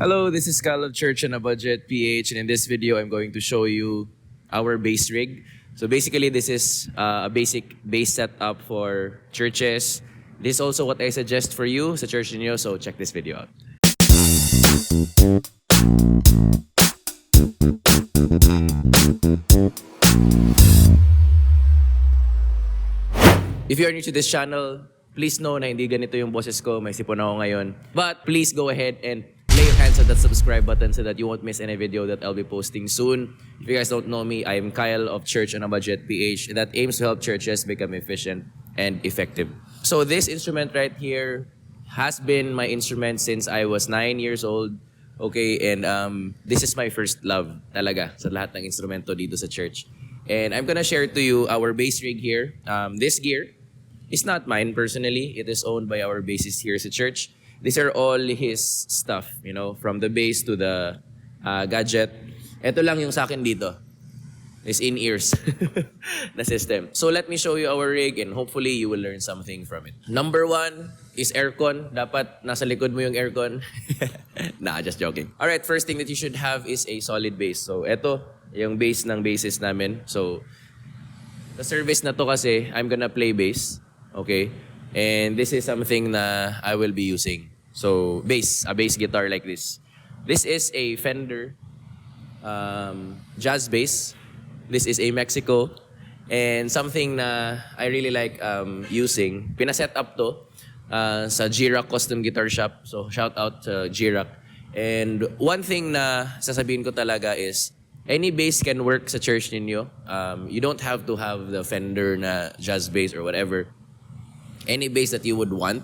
Hello, this is Kyle of Church on a Budget PH, and in this video, I'm going to show you our bass rig. So basically, this is a basic bass setup for churches. This is also what I suggest for you sa church niyo, so check this video out. If you are new to this channel, please know na hindi ganito yung boses ko. May sipon ako ngayon. But please go ahead and lay your hands on that subscribe button so that you won't miss any video that I'll be posting soon. If you guys don't know me, I am Kyle of Church on a Budget PH that aims to help churches become efficient and effective. So this instrument right here has been my instrument since I was 9 years old. Okay, and this is my first love talaga sa lahat ng instrumento dito sa church. And I'm gonna share to you our bass rig here. This gear is not mine personally. It is owned by our bassist here sa church. These are all his stuff, you know, from the bass to the gadget. Ito lang yung sa akin dito. Is in-ears na system. So let me show you our rig and hopefully you will learn something from it. Number 1 is aircon. Dapat nasa likod mo yung aircon. Nah, just joking. Alright, first thing that you should have is a solid bass. So ito, yung bass ng bassist namin. So sa service na to kasi, I'm gonna play bass. Okay? And this is something na I will be using. So bass, a bass guitar like this. This is a Fender jazz bass. This is a Mexico, and something na I really like using. Pinaset up to sa G-Rock Custom Guitar Shop. So shout out to G-Rock. And one thing na sasabihin ko talaga is, any bass can work sa church ninyo. You don't have to have the Fender na jazz bass or whatever. Any bass that you would want.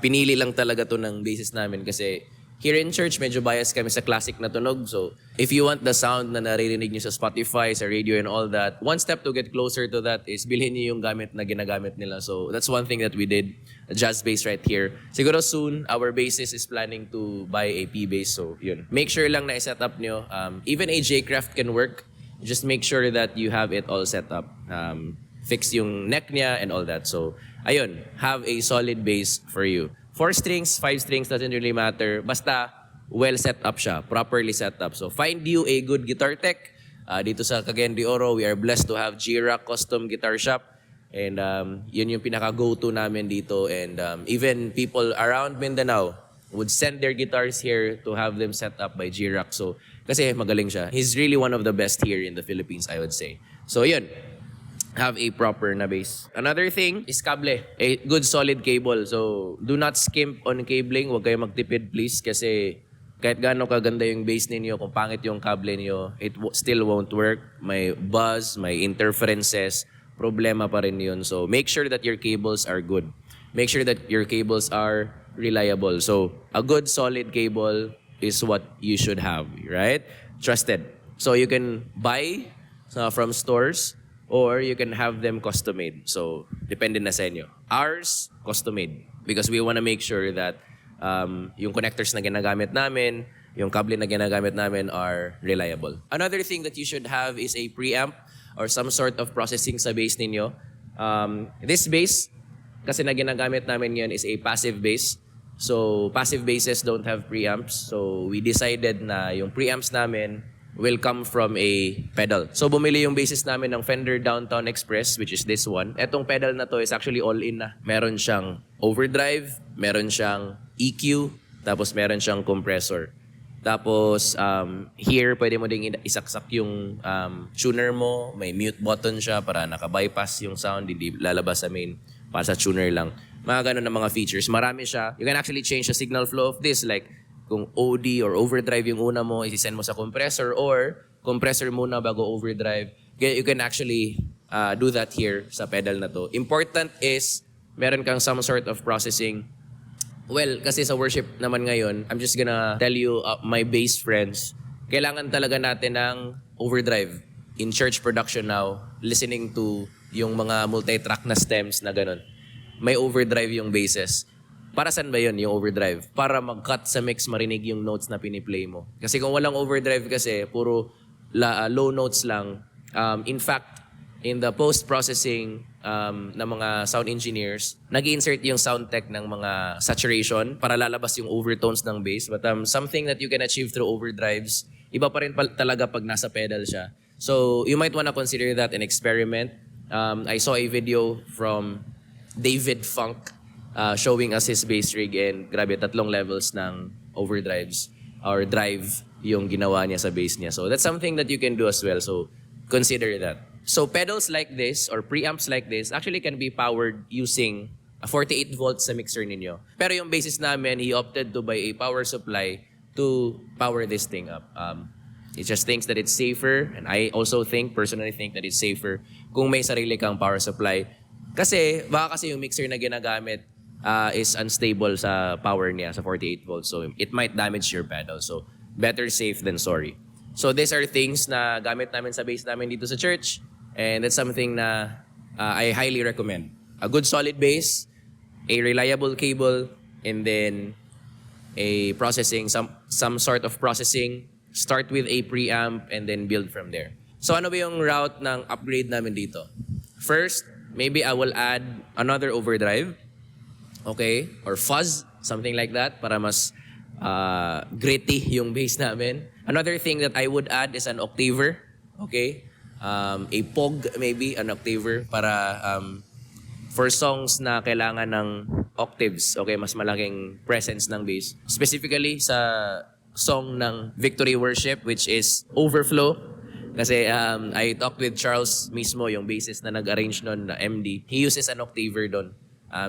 Pinili lang talaga to ng basses namin kasi here in church, medyo bias kami sa classic na tunog. So, if you want the sound na naririnig nyo sa Spotify, sa radio and all that, one step to get closer to that is bilhin nyo yung gamit na ginagamit nila. So, that's one thing that we did. A jazz bass right here. Siguro soon, our bassist is planning to buy a P-bass. So, yun. Make sure lang na i-set up nyo. Even a J-Craft can work. Just make sure that you have it all set up. Fix yung neck niya and all that. So, ayun. Have a solid bass for you. 4 strings, 5 strings, doesn't really matter. Basta, well set up siya. Properly set up. So, find you a good guitar tech. Dito sa Cagayan de Oro, we are blessed to have G-Rock Custom Guitar Shop. And yun yung pinaka-go-to namin dito. And even people around Mindanao would send their guitars here to have them set up by G-Rock. So, kasi magaling siya. He's really one of the best here in the Philippines, I would say. So, yun. Have a proper na bass. Another thing is cable. A good solid cable. So, do not skimp on cabling. Huwag kayo magtipid, please. Kasi kahit gaano kaganda yung bass ninyo, kung pangit yung cable niyo, it still won't work. May buzz, may interferences. Problema pa rin yun. So, make sure that your cables are good. Make sure that your cables are reliable. So, a good solid cable is what you should have, right? Trusted. So, you can buy from stores, or you can have them custom-made. So, depende na sa inyo. Ours, custom-made. Because we want to make sure that yung connectors na ginagamit namin, yung cable na ginagamit namin are reliable. Another thing that you should have is a preamp or some sort of processing sa bass ninyo. This bass, kasi na ginagamit namin yan is a passive bass. So, passive basses don't have preamps. So, we decided na yung preamps namin will come from a pedal. So, bumili yung basis namin ng Fender Downtown Express, which is this one. Etong pedal na to is actually all-in na. Meron siyang overdrive, meron siyang EQ, tapos meron siyang compressor. Tapos, here, pwede mo ding isaksak yung tuner mo. May mute button siya para naka-bypass yung sound, hindi lalabas sa main. Para sa tuner lang. Mga ganun na mga features. Marami siya. You can actually change the signal flow of this, like kung OD or overdrive yung una mo, isi-send mo sa compressor, or compressor muna bago overdrive. You can actually do that here sa pedal na to. Important is, meron kang some sort of processing. Well, kasi sa worship naman ngayon, I'm just gonna tell you, my bass friends, kailangan talaga natin ng overdrive. In church production now, listening to yung mga multi-track na stems na ganun. May overdrive yung basses. Para saan ba yun, yung overdrive? Para mag-cut sa mix, marinig yung notes na piniplay mo. Kasi kung walang overdrive kasi, puro low notes lang. In fact, in the post-processing ng mga sound engineers, nag-insert yung sound tech ng mga saturation para lalabas yung overtones ng bass. But something that you can achieve through overdrives, iba pa rin talaga pag nasa pedal siya. So you might wanna consider that an experiment. I saw a video from David Funk showing us his bass rig, and grabe, 3 levels ng overdrives or drive yung ginawa niya sa bass niya. So that's something that you can do as well. So consider that. So pedals like this or preamps like this actually can be powered using a 48 volts sa mixer ninyo. Pero yung bassist namin, he opted to buy a power supply to power this thing up. He just thinks that it's safer, and I also personally think that it's safer kung may sarili kang power supply. Kasi baka kasi yung mixer na ginagamit is unstable sa power niya, sa 48 volts. So it might damage your pedal. So better safe than sorry. So these are things na gamit namin sa bass namin dito sa church, and that's something na I highly recommend. A good solid bass, a reliable cable, and then a processing, some sort of processing. Start with a preamp and then build from there. So ano ba yung route ng upgrade namin dito? First, maybe I will add another overdrive, okay? Or fuzz, something like that, para mas gritty yung bass namin. Another thing that I would add is an octaver, okay? A POG, maybe, an octaver, para for songs na kailangan ng octaves, okay, mas malaking presence ng bass. Specifically sa song ng Victory Worship, which is Overflow. Kasi I talked with Charles mismo, yung bassist na nag-arrange nun na MD. He uses an octaver doon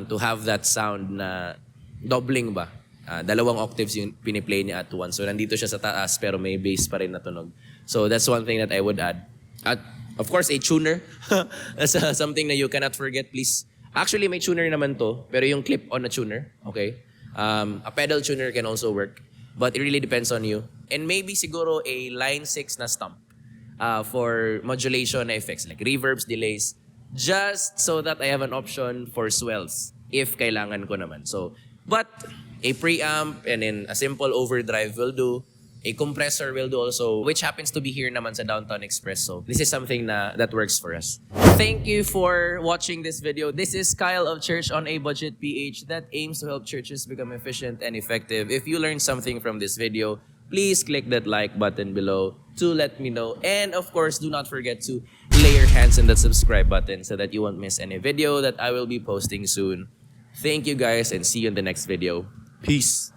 to have that sound na doubling ba? 2 octaves yung piniplay niya at once. So nandito siya sa taas pero may bass pa rin na tunog. So that's one thing that I would add. At of course, a tuner. That's something that you cannot forget, please. Actually, may tuner naman to, pero yung clip-on na tuner, okay? A pedal tuner can also work. But it really depends on you. And maybe siguro a line 6 na stump for modulation effects like reverbs, delays, just so that I have an option for swells if kailangan ko naman. So, but a preamp and then a simple overdrive will do. A compressor will do also, which happens to be here naman sa Downtown Express. So this is something that works for us. Thank you for watching this video. This is Kyle of Church on a Budget PH that aims to help churches become efficient and effective. If you learned something from this video, please click that like button below to let me know. And of course, do not forget to lay your hands on that subscribe button so that you won't miss any video that I will be posting soon. Thank you guys, and see you in the next video. Peace.